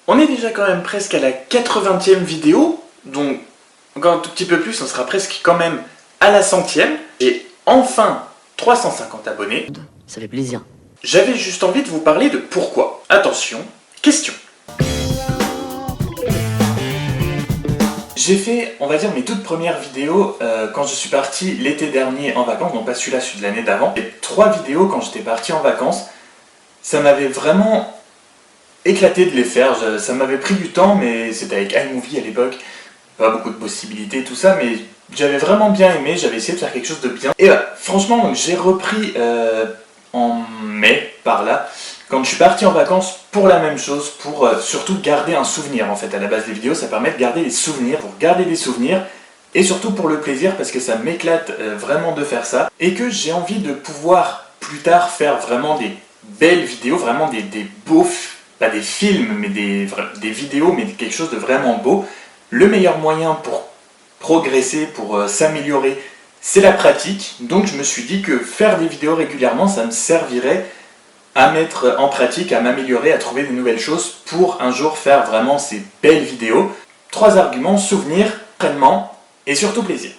On est déjà quand même presque à la 80e vidéo, donc encore un tout petit peu plus, on sera presque quand même à la 100e. Et enfin 350 abonnés. Ça fait plaisir. J'avais juste envie de vous parler de pourquoi. Attention, question. J'ai fait, on va dire, mes toutes premières vidéos quand je suis parti l'été dernier en vacances, non pas celui-là, celui de l'année d'avant. Et 3 vidéos quand j'étais parti en vacances. Ça m'avait vraiment éclaté de les faire, ça m'avait pris du temps, mais c'était avec iMovie à l'époque, pas beaucoup de possibilités, tout ça, mais j'avais vraiment bien aimé, j'avais essayé de faire quelque chose de bien. Et franchement, j'ai repris en mai, par là, quand je suis parti en vacances pour la même chose, pour surtout garder un souvenir en fait. À la base des vidéos, ça permet de garder des souvenirs, pour garder des souvenirs, et surtout pour le plaisir, parce que ça m'éclate vraiment de faire ça, et que j'ai envie de pouvoir plus tard faire vraiment des belles vidéos, vraiment des beaux, pas des films, mais des vidéos, mais quelque chose de vraiment beau. Le meilleur moyen pour progresser, pour s'améliorer, c'est la pratique. Donc je me suis dit que faire des vidéos régulièrement, ça me servirait à mettre en pratique, à m'améliorer, à trouver des nouvelles choses pour un jour faire vraiment ces belles vidéos. 3 arguments: souvenir, entraînement et surtout plaisir.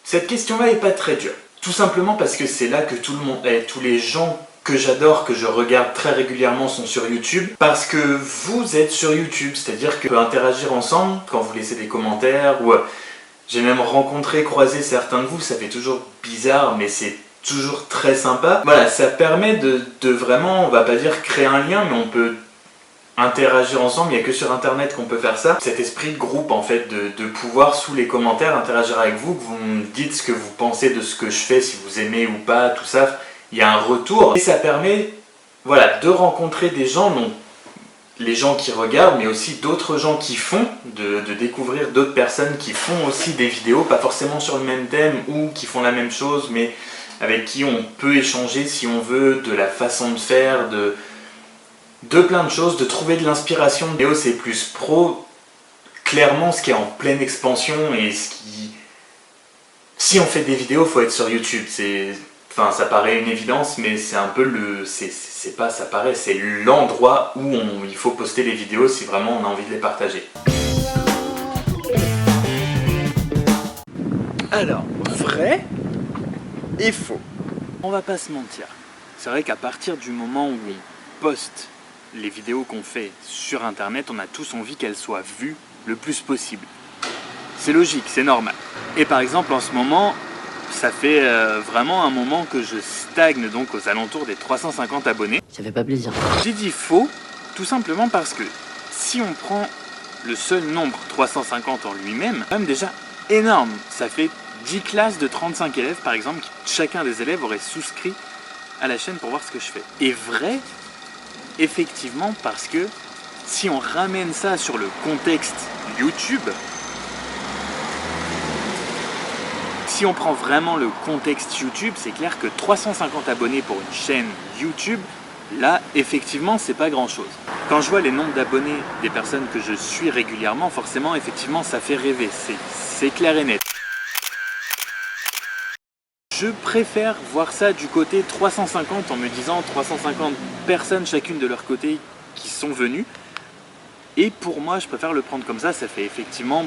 Cette question-là n'est pas très dure. Tout simplement parce que c'est là que tout le monde est, tous les gens que j'adore, que je regarde très régulièrement sont sur YouTube, parce que vous êtes sur YouTube, c'est-à-dire qu'on peut interagir ensemble quand vous laissez des commentaires, ou j'ai même rencontré, croisé certains de vous, ça fait toujours bizarre, mais c'est toujours très sympa. Voilà, ça permet de vraiment, on va pas dire créer un lien, mais on peut interagir ensemble, il n'y a que sur internet qu'on peut faire ça. Cet esprit de groupe en fait, de pouvoir sous les commentaires interagir avec vous, que vous me dites ce que vous pensez de ce que je fais, si vous aimez ou pas, tout ça, il y a un retour. Et ça permet, voilà, de rencontrer des gens, donc les gens qui regardent, mais aussi d'autres gens qui font, de découvrir d'autres personnes qui font aussi des vidéos, pas forcément sur le même thème ou qui font la même chose, mais avec qui on peut échanger si on veut, de la façon de faire, de plein de choses, de trouver de l'inspiration. Vidéo c'est plus pro, clairement ce qui est en pleine expansion et ce qui... Si on fait des vidéos, faut être sur YouTube, enfin ça paraît une évidence, mais c'est un peu le... c'est pas ça paraît, c'est l'endroit où il faut poster les vidéos si vraiment on a envie de les partager. Alors, vrai et faux. On va pas se mentir. C'est vrai qu'à partir du moment où on poste les vidéos qu'on fait sur internet, on a tous envie qu'elles soient vues le plus possible. C'est logique, c'est normal. Et par exemple en ce moment, ça fait vraiment un moment que je stagne donc aux alentours des 350 abonnés. Ça fait pas plaisir. J'ai dit faux, tout simplement parce que si on prend le seul nombre 350 en lui-même, c'est même déjà énorme. Ça fait 10 classes de 35 élèves par exemple, chacun des élèves aurait souscrit à la chaîne pour voir ce que je fais. Et vrai, effectivement, parce que si on ramène ça sur le contexte YouTube, si on prend vraiment le contexte YouTube, c'est clair que 350 abonnés pour une chaîne YouTube, là, effectivement, c'est pas grand-chose. Quand je vois les nombres d'abonnés des personnes que je suis régulièrement, forcément, effectivement, ça fait rêver, c'est clair et net. Je préfère voir ça du côté 350 en me disant 350 personnes chacune de leur côté qui sont venues. Et pour moi, je préfère le prendre comme ça fait effectivement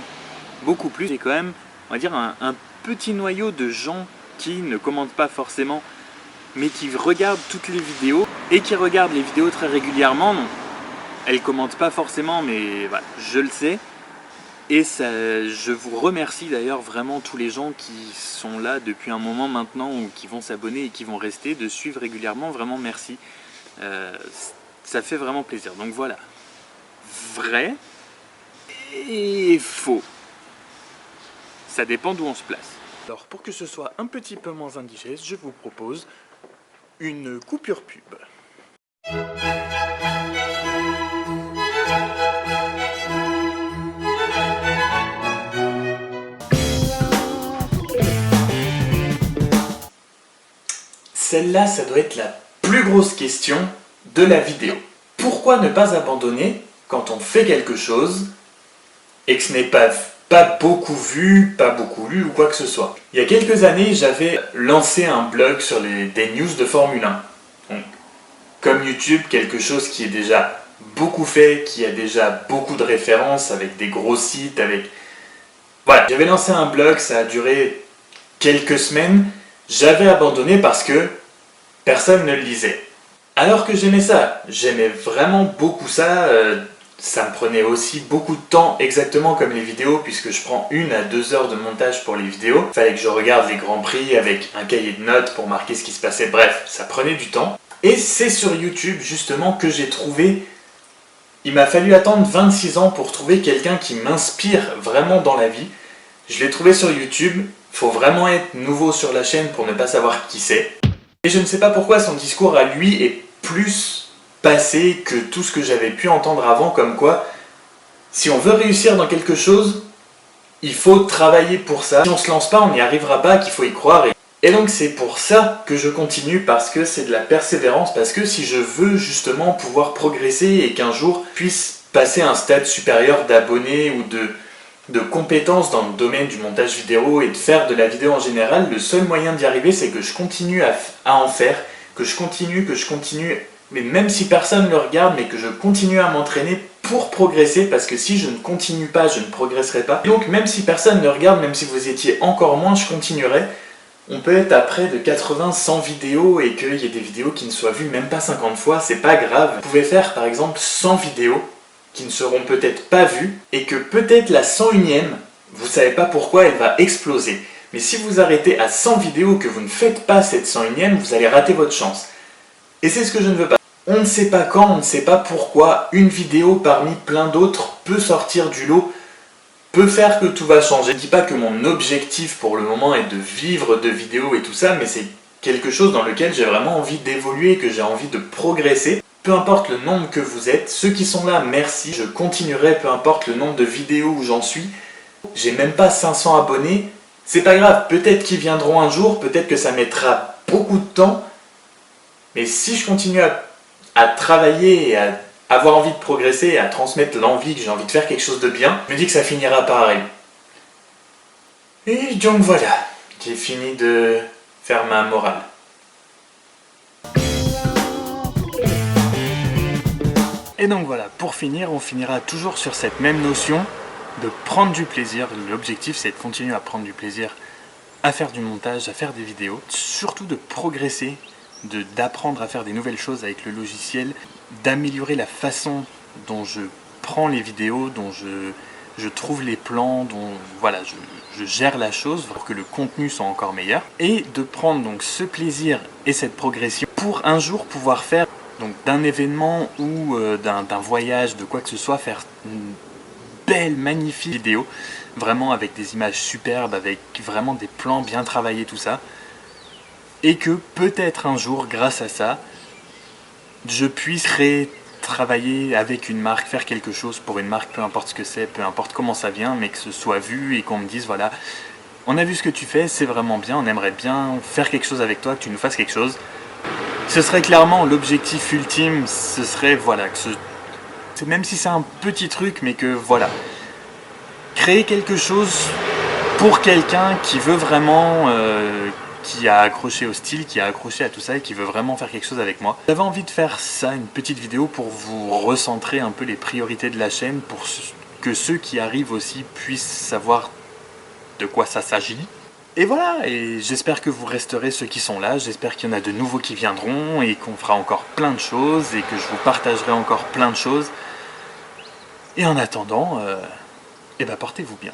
beaucoup plus. C'est quand même, on va dire, un petit noyau de gens qui ne commentent pas forcément, mais qui regardent toutes les vidéos et qui regardent les vidéos très régulièrement. Non, elles commentent pas forcément, mais voilà, je le sais. Et ça, je vous remercie d'ailleurs vraiment tous les gens qui sont là depuis un moment maintenant ou qui vont s'abonner et qui vont rester, de suivre régulièrement, vraiment merci. Ça fait vraiment plaisir. Donc voilà, vrai et faux. Ça dépend d'où on se place. Alors pour que ce soit un petit peu moins indigeste, je vous propose une coupure pub. Celle-là, ça doit être la plus grosse question de la vidéo. Pourquoi ne pas abandonner quand on fait quelque chose et que ce n'est pas beaucoup vu, pas beaucoup lu ou quoi que ce soit? Il y a quelques années, j'avais lancé un blog sur des news de Formule 1. Donc, comme YouTube, quelque chose qui est déjà beaucoup fait, qui a déjà beaucoup de références, avec des gros sites, avec... Voilà, j'avais lancé un blog, ça a duré quelques semaines, j'avais abandonné parce que personne ne le lisait. Alors que j'aimais vraiment beaucoup ça, ça me prenait aussi beaucoup de temps, exactement comme les vidéos, puisque je prends 1 à 2 heures de montage pour les vidéos. Il fallait que je regarde les grands prix avec un cahier de notes pour marquer ce qui se passait, bref, ça prenait du temps. Et c'est sur YouTube justement que j'ai trouvé... Il m'a fallu attendre 26 ans pour trouver quelqu'un qui m'inspire vraiment dans la vie. Je l'ai trouvé sur YouTube, faut vraiment être nouveau sur la chaîne pour ne pas savoir qui c'est. Et je ne sais pas pourquoi son discours à lui est plus passé que tout ce que j'avais pu entendre avant, comme quoi, si on veut réussir dans quelque chose, il faut travailler pour ça. Si on se lance pas, on n'y arrivera pas, qu'il faut y croire. Et donc c'est pour ça que je continue, parce que c'est de la persévérance, parce que si je veux justement pouvoir progresser et qu'un jour je puisse passer à un stade supérieur d'abonnés ou de compétences dans le domaine du montage vidéo et de faire de la vidéo en général, le seul moyen d'y arriver, c'est que je continue à en faire, que je continue, mais même si personne ne le regarde, mais que je continue à m'entraîner pour progresser, parce que si je ne continue pas, je ne progresserai pas. Et donc même si personne ne regarde, même si vous étiez encore moins, je continuerai. On peut être à près de 80-100 vidéos et qu'il y ait des vidéos qui ne soient vues même pas 50 fois, c'est pas grave. Vous pouvez faire par exemple 100 vidéos qui ne seront peut-être pas vues et que peut-être la 101e, vous savez pas pourquoi elle va exploser. Mais si vous arrêtez à 100 vidéos que vous ne faites pas cette 101e, vous allez rater votre chance. Et c'est ce que je ne veux pas. On ne sait pas quand, on ne sait pas pourquoi une vidéo parmi plein d'autres peut sortir du lot, peut faire que tout va changer. Je ne dis pas que mon objectif pour le moment est de vivre de vidéos et tout ça, mais c'est quelque chose dans lequel j'ai vraiment envie d'évoluer, que j'ai envie de progresser. Peu importe le nombre que vous êtes, ceux qui sont là, merci. Je continuerai, peu importe le nombre de vidéos où j'en suis. J'ai même pas 500 abonnés. C'est pas grave, peut-être qu'ils viendront un jour, peut-être que ça mettra beaucoup de temps. Mais si je continue à travailler et à avoir envie de progresser et à transmettre l'envie que j'ai envie de faire quelque chose de bien, je me dis que ça finira par arriver. Et donc voilà, j'ai fini de faire ma morale. Et donc voilà, pour finir, on finira toujours sur cette même notion de prendre du plaisir. L'objectif, c'est de continuer à prendre du plaisir à faire du montage, à faire des vidéos, surtout de progresser, d'apprendre à faire des nouvelles choses avec le logiciel, d'améliorer la façon dont je prends les vidéos, dont je trouve les plans, dont voilà, je gère la chose pour que le contenu soit encore meilleur, et de prendre donc ce plaisir et cette progression pour un jour pouvoir faire donc d'un événement ou d'un voyage, de quoi que ce soit, faire une belle, magnifique vidéo, vraiment avec des images superbes, avec vraiment des plans bien travaillés, tout ça. Et que peut-être un jour, grâce à ça, je puisse travailler avec une marque, faire quelque chose pour une marque, peu importe ce que c'est, peu importe comment ça vient, mais que ce soit vu et qu'on me dise voilà, on a vu ce que tu fais, c'est vraiment bien, on aimerait bien faire quelque chose avec toi, que tu nous fasses quelque chose. Ce serait clairement l'objectif ultime, ce serait voilà, même si c'est un petit truc, mais que voilà, créer quelque chose pour quelqu'un qui veut vraiment, qui a accroché au style, qui a accroché à tout ça et qui veut vraiment faire quelque chose avec moi. J'avais envie de faire ça, une petite vidéo pour vous recentrer un peu les priorités de la chaîne, pour que ceux qui arrivent aussi puissent savoir de quoi ça s'agit. Et voilà, et j'espère que vous resterez ceux qui sont là, j'espère qu'il y en a de nouveaux qui viendront et qu'on fera encore plein de choses et que je vous partagerai encore plein de choses. Et en attendant, eh ben portez-vous bien.